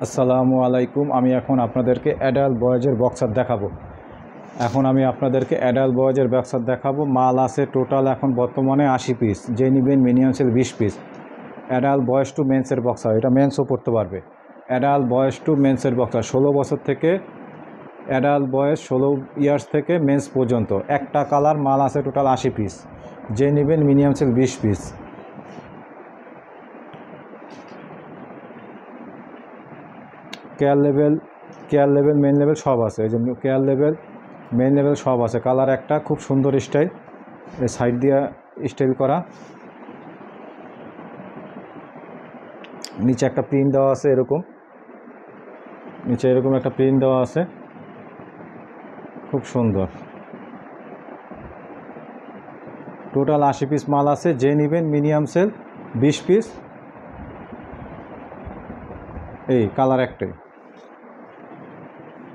আসসালামু আলাইকুম। আমি এখন আপনাদেরকে অ্যাডাল্ট বয়েজের বক্সার দেখাবো। মাল আছে টোটাল এখন বর্তমানে 80 পিস, যে নেবেন minimum sale 20 piece. Adult boys to মেন্সের বক্সার, এটা মেন্সও পড়তে পারবে। অ্যাডাল্ট বয়েজ টু মেন্সের বক্সার 16 বছর থেকে অ্যাডাল্ট বয়েজ 16 ইয়ার্স থেকে মেন্স পর্যন্ত। একটা কালার মাল আছে টোটাল 80 পিস, যে নেবেন minimum sale 20 piece. Care level main level সব আছে। এই যে কেয়ার লেভেল মেন লেভেল সব আছে। কালার একটা খুব সুন্দর স্টাইল, এই সাইড দিয়ে স্টাইল করা, নিচে একটা প্রিন্ট দেওয়া আছে, নিচে এরকম একটা প্রিন্ট দেওয়া আছে, খুব সুন্দর। টোটাল 80 পিস মাল আছে, যে নেবেন মিনিমাম সেল 20 পিস। এই কালার একটাই।